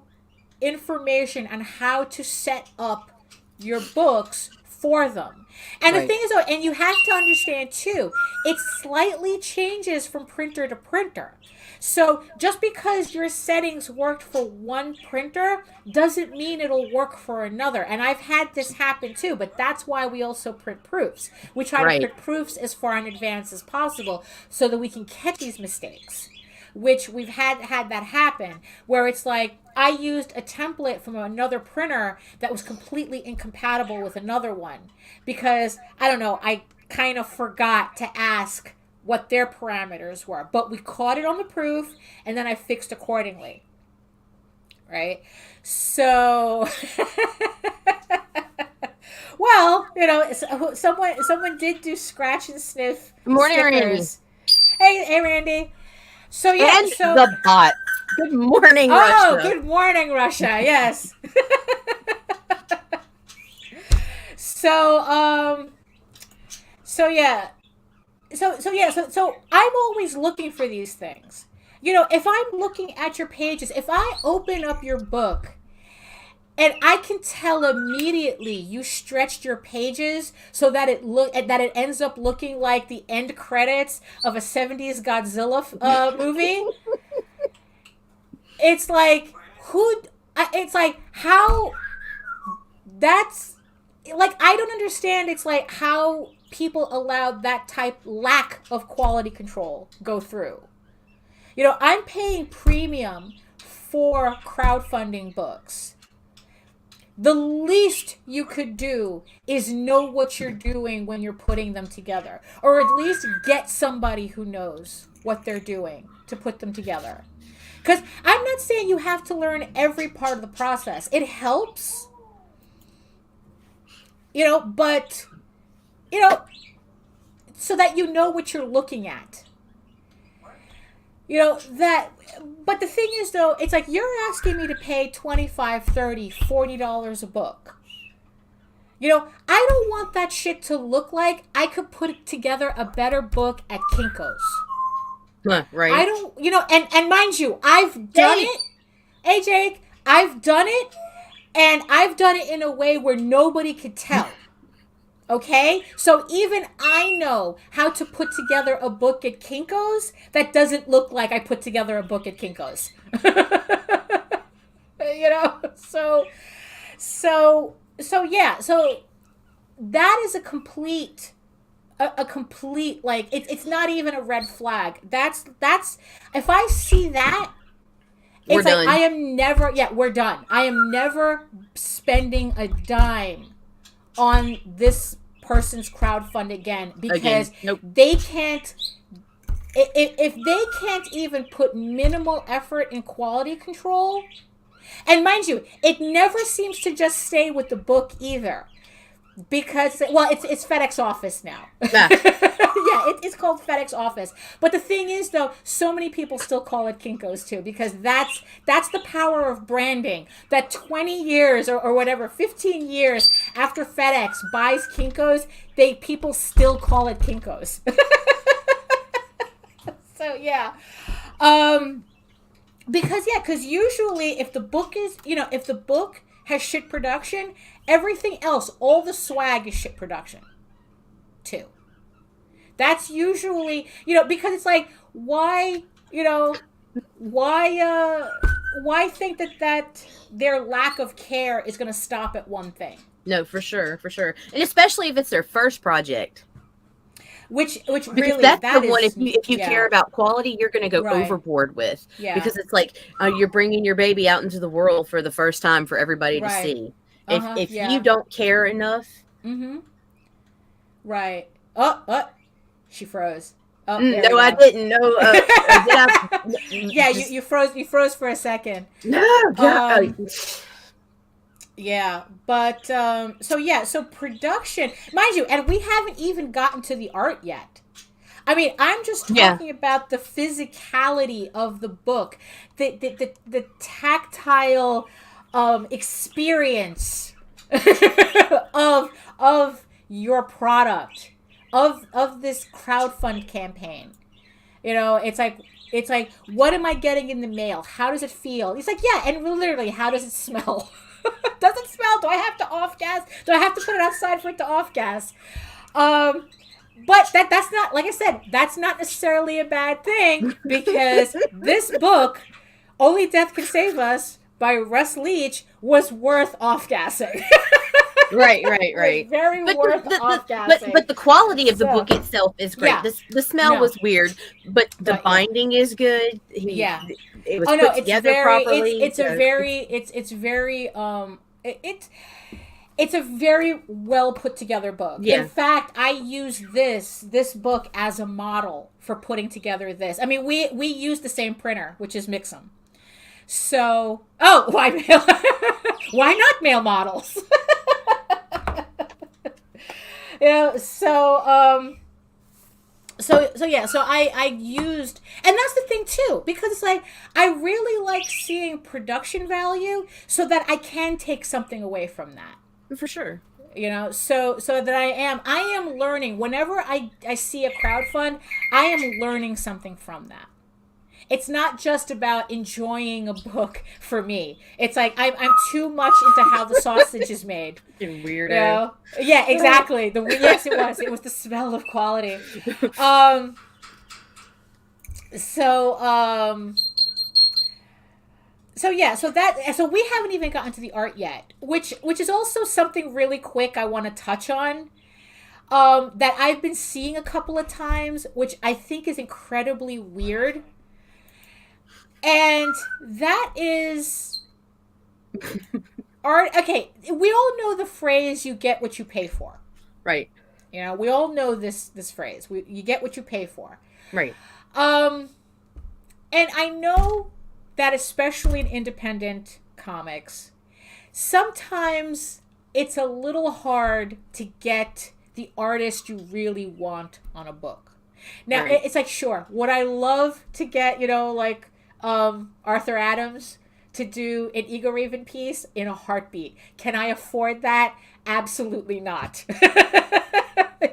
information on how to set up your books for them. And the thing is, and you have to understand too, it slightly changes from printer to printer. So just because your settings worked for one printer doesn't mean it'll work for another. And I've had this happen too, but that's why we also print proofs. We try to print proofs as far in advance as possible so that we can catch these mistakes, which we've had that happen where it's like I used a template from another printer that was completely incompatible with another one because, I don't know, I kind of forgot to ask what their parameters were, but we caught it on the proof and then I fixed accordingly. Right? So, well, you know, someone did do scratch and sniff. Good morning, stickers. Randy. Hey, Randy. So yeah, and the bot. Good morning, Russia. Oh, good morning, Russia. Yes. So I'm always looking for these things. You know, if I'm looking at your pages, if I open up your book and I can tell immediately you stretched your pages so that it ends up looking like the end credits of a 70s Godzilla movie. It's like how that's like I don't understand. It's like how people allowed that lack of quality control go through. You know, I'm paying premium for crowdfunding books. The least you could do is know what you're doing when you're putting them together, or at least get somebody who knows what they're doing to put them together. Because I'm not saying you have to learn every part of the process. It helps, but, so that you know what you're looking at. But the thing is, though, it's like you're asking me to pay $25, $30, $40 a book. I don't want that shit to look like I could put together a better book at Kinko's. Right. I don't, and mind you, I've done it. Hey, Jake, I've done it, and I've done it in a way where nobody could tell. Okay? So even I know how to put together a book at Kinko's that doesn't look like I put together a book at Kinko's. So yeah. So that is a complete, like, it's not even a red flag. That's, if I see that, it's like, I am never, we're done. I am never spending a dime on this person's crowdfund again, because they can't, if they can't even put minimal effort in quality control, and mind you, it never seems to just stay with the book either, because, well, it's FedEx Office now. Yeah, it's called FedEx Office. But the thing is, though, so many people still call it Kinko's too, because that's the power of branding. That 20 years or whatever, 15 years after FedEx buys Kinko's, people still call it Kinko's. So yeah, because usually if the book has shit production, everything else, all the swag is shit production too. That's usually, because it's like, why think that their lack of care is going to stop at one thing? No, for sure. And especially if it's their first project. Which because really, that's that the one, is, if you care about quality, you're going to go overboard with. Yeah. Because it's like you're bringing your baby out into the world for the first time for everybody to see. If you don't care enough. Mm-hmm. Right. She froze. Oh, no, I didn't. No. Yeah, you froze. You froze for a second. No. Yeah, but so production, mind you, and we haven't even gotten to the art yet. I mean, I'm just talking about the physicality of the book, the tactile experience of your product, of this crowdfund campaign. It's like, what am I getting in the mail? How does it feel? He's like, yeah, and literally, how does it smell? Does it smell? Do I have to off gas? Do I have to put it outside for it to off gas? But that's not, like I said, that's not necessarily a bad thing, because this book, Only Death Can Save Us by Russ Leach, was worth off gassing. Right. Very worth off gassing. But the quality of the book itself is great. Yeah. The smell was weird, but the binding is good. It was put together properly. It's a very well put together book. Yeah. In fact, I use this book as a model for putting together this. I mean, we use the same printer, which is Mixum. So, why mail? Why not mail models? So I used, and that's the thing too, because it's like, I really like seeing production value so that I can take something away from that. For sure. So that I am learning. Whenever I see a crowdfund, I am learning something from that. It's not just about enjoying a book for me. It's like I'm too much into how the sausage is made. Weirdo. Yeah, exactly. Yes, it was. It was the smell of quality. So we haven't even gotten to the art yet, which is also something really quick I want to touch on. That I've been seeing a couple of times, which I think is incredibly weird. And that is art. Okay, we all know the phrase, you get what you pay for. Right. We all know this phrase. You get what you pay for. Right. And I know that especially in independent comics, sometimes it's a little hard to get the artist you really want on a book. Now, Right. it's like, sure, would I love to get, like Arthur Adams to do an Ego Raven piece? In a heartbeat. Can I afford that? Absolutely not.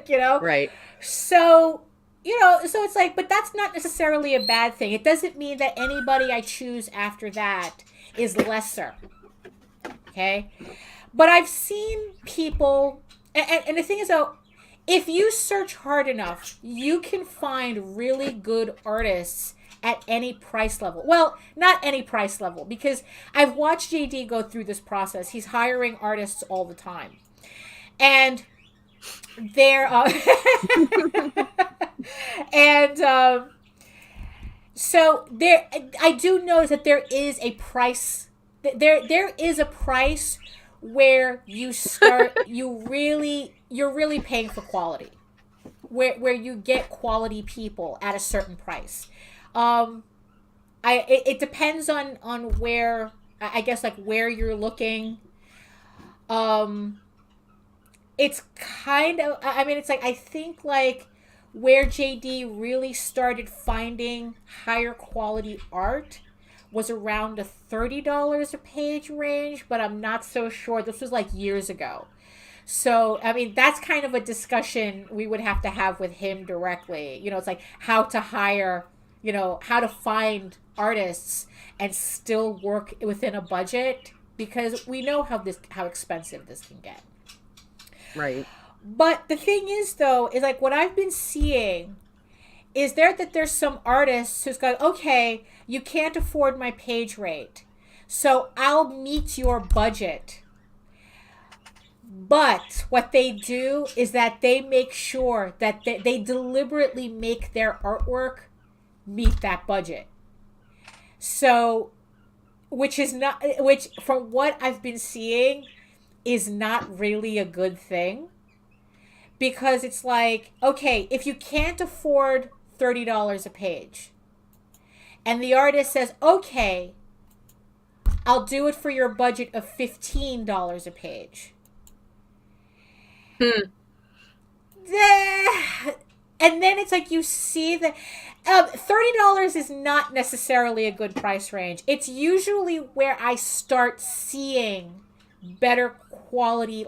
Right. So, so it's like, but that's not necessarily a bad thing. It doesn't mean that anybody I choose after that is lesser. Okay? But I've seen people, and the thing is, though, if you search hard enough, you can find really good artists at any price level. Well, not any price level, because I've watched JD go through this process. He's hiring artists all the time. And they're... so there, I do notice that there is a price. There is a price where you start. you're really paying for quality, where you get quality people at a certain price. It depends on where, I guess, like where you're looking. It's kind of, it's like, I think like where JD really started finding higher quality art was around the $30 a page range, but I'm not so sure. This was like years ago. So, that's kind of a discussion we would have to have with him directly. It's like how to hire, how to find artists and still work within a budget, because we know how expensive this can get. Right. But the thing is, though, is like what I've been seeing is that there's some artists who's got, okay, you can't afford my page rate, so I'll meet your budget. But what they do is that they make sure that they deliberately make their artwork meet that budget. So, which from what I've been seeing is not really a good thing. Because it's like, okay, if you can't afford $30 a page, and the artist says, okay, I'll do it for your budget of $15 a page. And then it's like you see that $30 is not necessarily a good price range. It's usually where I start seeing better quality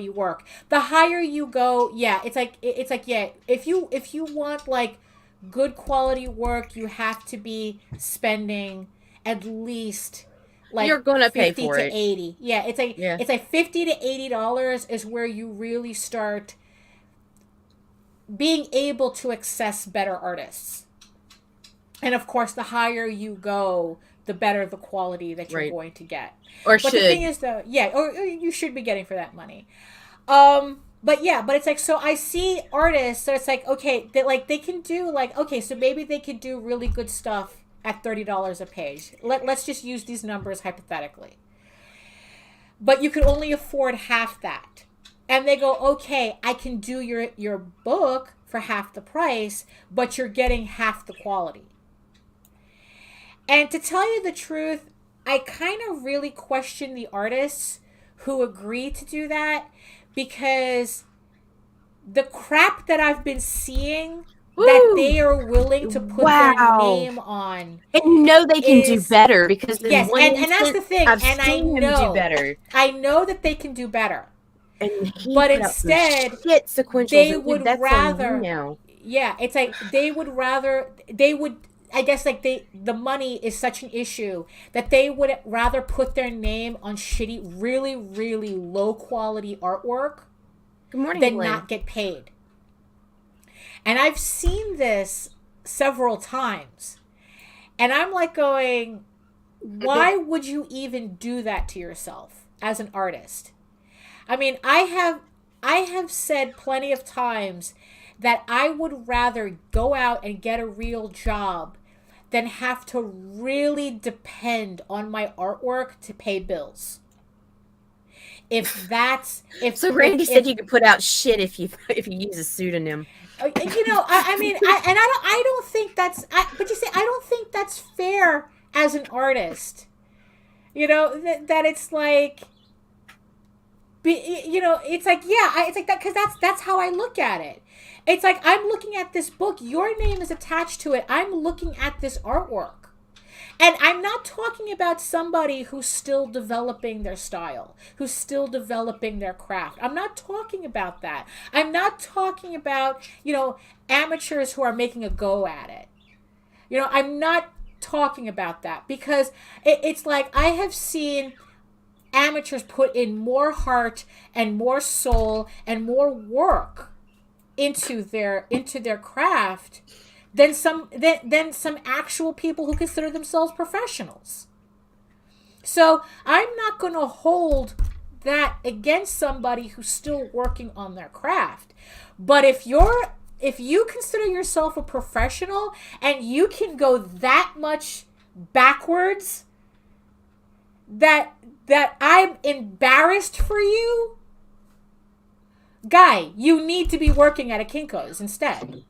work. The higher you go, it's like if you want like good quality work, you have to be spending at least like you're gonna pay for $50 it. to $80. Yeah, it's like $50 to $80 is where you really start being able to access better artists. And of course, the higher you go, the better the quality that you're going to get. But the thing is, though, or you should be getting for that money. But it's like, so I see artists, so it's like, okay, they can do like, okay, so maybe they could do really good stuff at $30 a page. Let's just use these numbers hypothetically. But you could only afford half that. And they go, okay, I can do your book for half the price, but you're getting half the quality. And to tell you the truth, I kind of really question the artists who agree to do that, because the crap that I've been seeing that they are willing to put their name on, and they can do better, because and that's the thing. I've and seen them do better. I know that they can do better, but instead they would rather. It's like they would. I guess like the money is such an issue that they would rather put their name on shitty, really, really low quality artwork than not get paid. And I've seen this several times. And I'm like going, why would you even do that to yourself as an artist? I have said plenty of times that I would rather go out and get a real job than have to really depend on my artwork to pay bills. So Randy said you could put out shit if you use a pseudonym. And I don't think that's, but you see, I don't think that's fair as an artist. That it's like, it's like, yeah, it's like that, because that's how I look at it. It's like, I'm looking at this book, your name is attached to it, I'm looking at this artwork. And I'm not talking about somebody who's still developing their style, who's still developing their craft. I'm not talking about that. I'm not talking about, amateurs who are making a go at it. I'm not talking about that, because it's like, I have seen amateurs put in more heart and more soul and more work into their craft than some actual people who consider themselves professionals. So I'm not going to hold that against somebody who's still working on their craft. But if you consider yourself a professional and you can go that much backwards, that I'm embarrassed for you, guy, you need to be working at a Kinko's instead.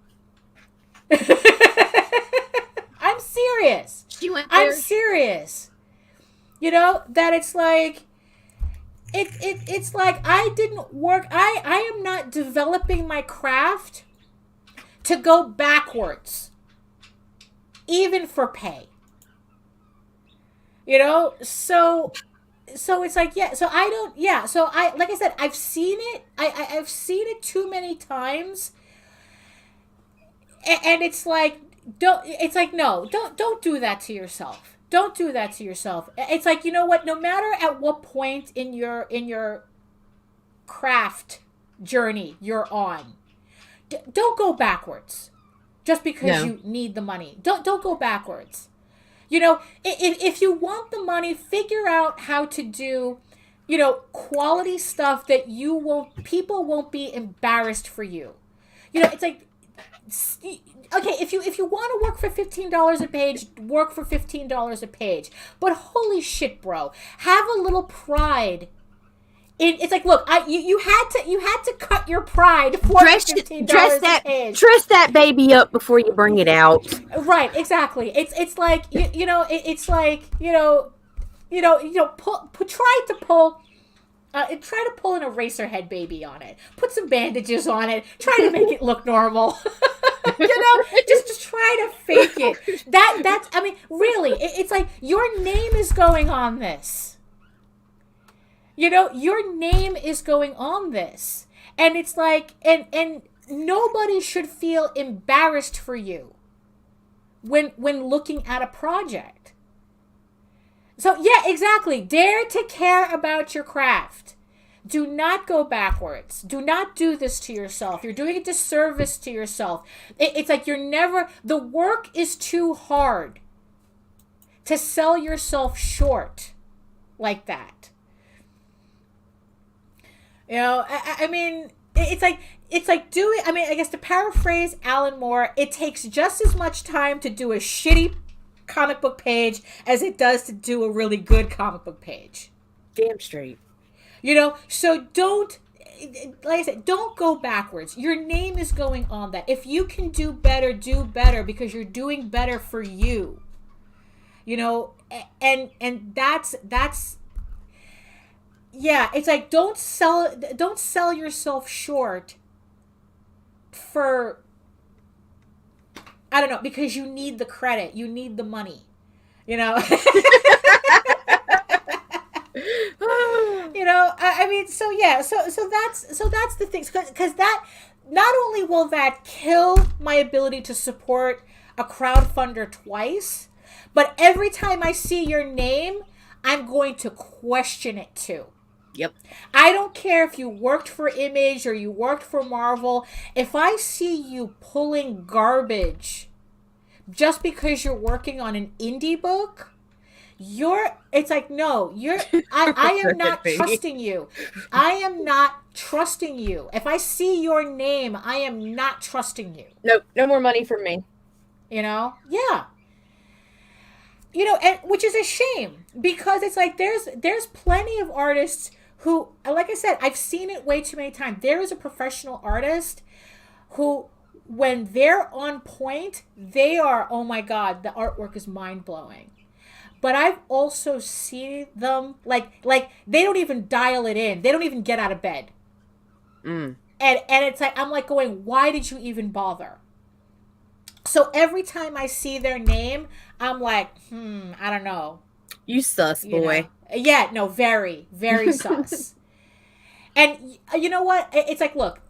I'm serious. I'm serious. That it's like, it's like, I didn't work. I am not developing my craft to go backwards, even for pay. So it's like, so like I said, I've seen it. I've seen it too many times. And it's like, don't do that to yourself. Don't do that to yourself. It's like, you know what? No matter at what point in your craft journey you're on, don't go backwards just because you need the money. Don't go backwards. If you want the money, figure out how to do, quality stuff that people won't be embarrassed for you. It's like, okay, if you want to work for $15 a page, work for $15 a page. But holy shit, bro, have a little pride. It's like, look, you had to cut your pride for $15 a page. Dress that baby up before you bring it out. Right, exactly. It's like try to pull an eraser head baby on it. Put some bandages on it. Try to make it look normal. Just try to fake it. That's, I mean, really, it's like, your name is going on this. Your name is going on this. And it's like, and nobody should feel embarrassed for you when looking at a project. So, yeah, exactly. Dare to care about your craft. Do not go backwards. Do not do this to yourself. You're doing a disservice to yourself. It's like the work is too hard to sell yourself short like that. I mean, it's like I guess to paraphrase Alan Moore, it takes just as much time to do a shitty comic book page as it does to do a really good comic book page. Damn straight. So don't, like I said, don't go backwards. Your name is going on that. If you can do better because you're doing better for you. And that's yeah, it's like, don't sell yourself short for, I don't know, because you need the credit, you need the money, I mean, so yeah, so that's the thing, because that, not only will that kill my ability to support a crowdfunder twice, but every time I see your name, I'm going to question it too. Yep. I don't care if you worked for Image or you worked for Marvel. If I see you pulling garbage just because you're working on an indie book, it's like, no, I am not trusting you. I am not trusting you. If I see your name, I am not trusting you. Nope, no more money from me. Yeah. And which is a shame, because it's like, there's plenty of artists who, like I said, I've seen it way too many times. There is a professional artist who when they're on point, they are, oh my God, the artwork is mind blowing. But I've also seen them like they don't even dial it in. They don't even get out of bed. And it's like, I'm like going, why did you even bother? So every time I see their name, I'm like, I don't know. You sus, boy. Yeah, no, very, very sus. And you know what? It's like, look,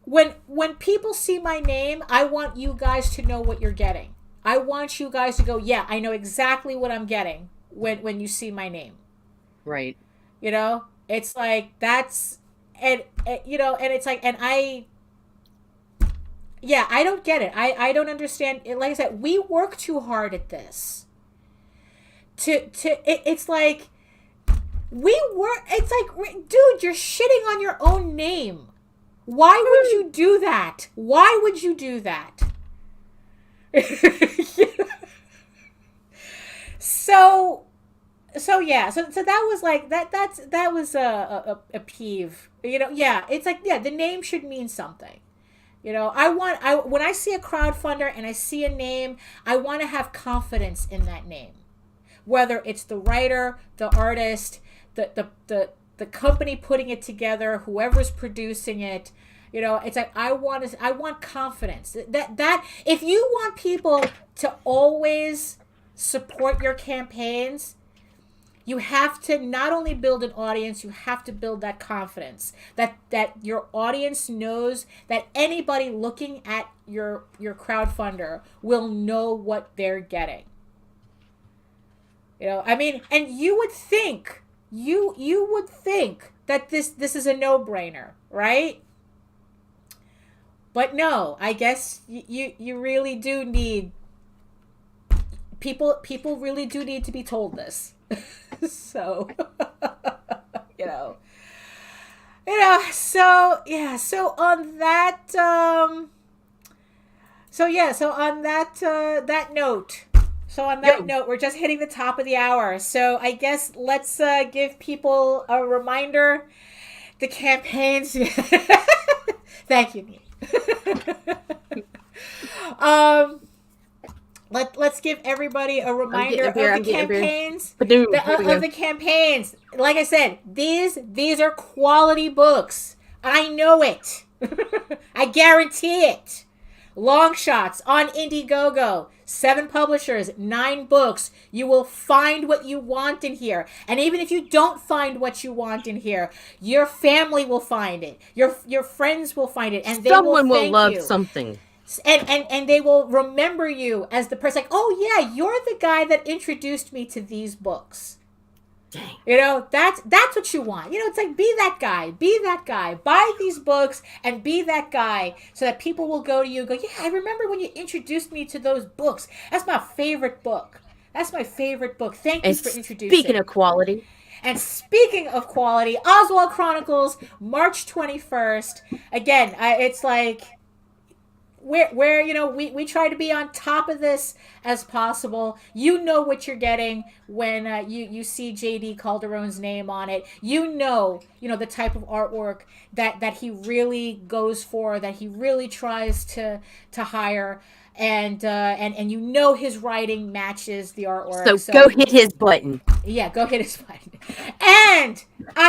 when people see my name, I want you guys to know what you're getting. I want you guys to go, yeah, I know exactly what I'm getting when you see my name. Right. You know, it's like that's, and you know, and it's like, and I don't get it. I don't understand. Like I said, we work too hard at this. It's like it's like, dude, you're shitting on your own name. Why would you do that? Why would you do that? So that was like that was a peeve, you know. Yeah, it's like, yeah, the name should mean something, you know. When I see a crowdfunder and I see a name, I want to have confidence in that name, whether it's the writer, the artist, the company putting it together, whoever's producing it. You know, it's like, I want confidence that if you want people to always support your campaigns, you have to not only build an audience, you have to build that confidence that your audience knows that anybody looking at your crowdfunder will know what they're getting. You know, I mean, and you would think that this is a no-brainer, right? But no, I guess you really do need people really do need to be told this. So you know, so yeah, so on that that note, we're just hitting the top of the hour. So I guess let's give people a reminder. The campaigns. Thank you, Neil. Let's give everybody a reminder of the campaigns. Of the campaigns. Like I said, these are quality books. I know it. I guarantee it. Long shots on Indiegogo. 7 publishers, 9 books. You will find what you want in here. And even if you don't find what you want in here, your family will find it. Your friends will find it, and someone will love you. Something. And they will remember you as the person, like, oh yeah, you're the guy that introduced me to these books. Dang. You know, that's what you want. You know, it's like, be that guy, buy these books and be that guy, so that people will go to you and go, yeah, I remember when you introduced me to those books. That's my favorite book. Thank you for introducing. Speaking of quality. And speaking of quality, Oswald Chronicles, March 21st. Again, it's like, where you know, we try to be on top of this as possible. You know what you're getting when you see JD Calderon's name on it. You know the type of artwork that he really goes for, that he really tries to hire, and you know his writing matches the artwork. So go hit his button. Yeah, go hit his button. And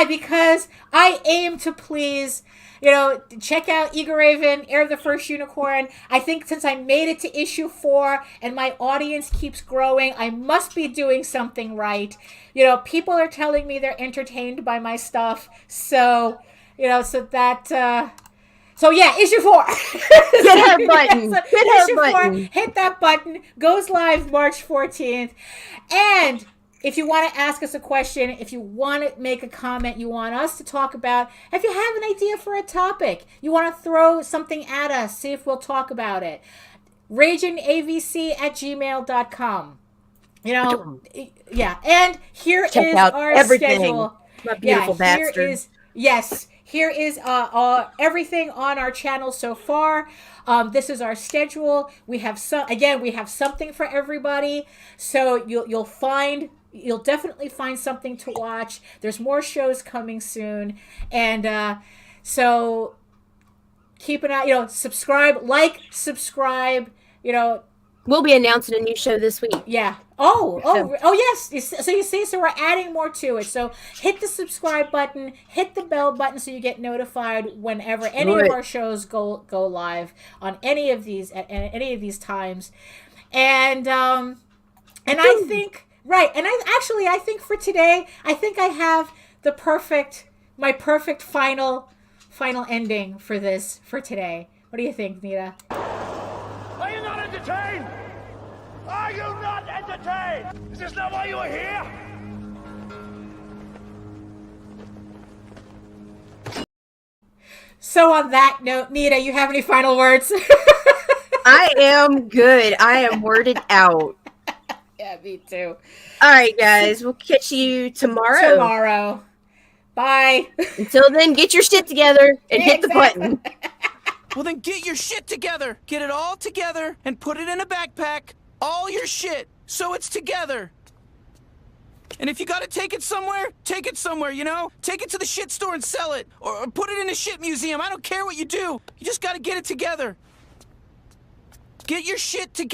because I aim to please. You know, check out Eager Raven, Heir of the First Unicorn. I think since I made it to issue 4 and my audience keeps growing, I must be doing something right. You know, people are telling me they're entertained by my stuff. So, you know, so yeah, issue 4. Hit her button. Hit her button. Hit that button. Goes live March 14th. And if you want to ask us a question, if you want to make a comment, you want us to talk about, if you have an idea for a topic, you want to throw something at us, see if we'll talk about it, raginavc@gmail.com. You know, yeah. And here Check is out our everything. schedule. My beautiful bastard. Here is everything on our channel so far. This is our schedule. We have something for everybody. So you'll definitely find something to watch. There's more shows coming soon, and so keep an eye, subscribe, subscribe, We'll be announcing a new show this week. Yeah. Oh, yes. So you see, so we're adding more to it. So hit the subscribe button, hit the bell button, so you get notified whenever any of our shows go live on any of these at any of these times. And I think I think for today, I think I have my perfect final ending for today. What do you think, Nita? Are you not entertained? Are you not entertained? Is this not why you are here? So on that note, Nita, you have any final words? I am good. I am worded out. Yeah, me too. All right, guys. We'll catch you tomorrow. Bye. Until then, get your shit together and hit the button. Well, then get your shit together. Get it all together and put it in a backpack. All your shit, so it's together. And if you gotta take it somewhere, take it somewhere, Take it to the shit store and sell it. Or put it in a shit museum. I don't care what you do. You just gotta get it together. Get your shit together.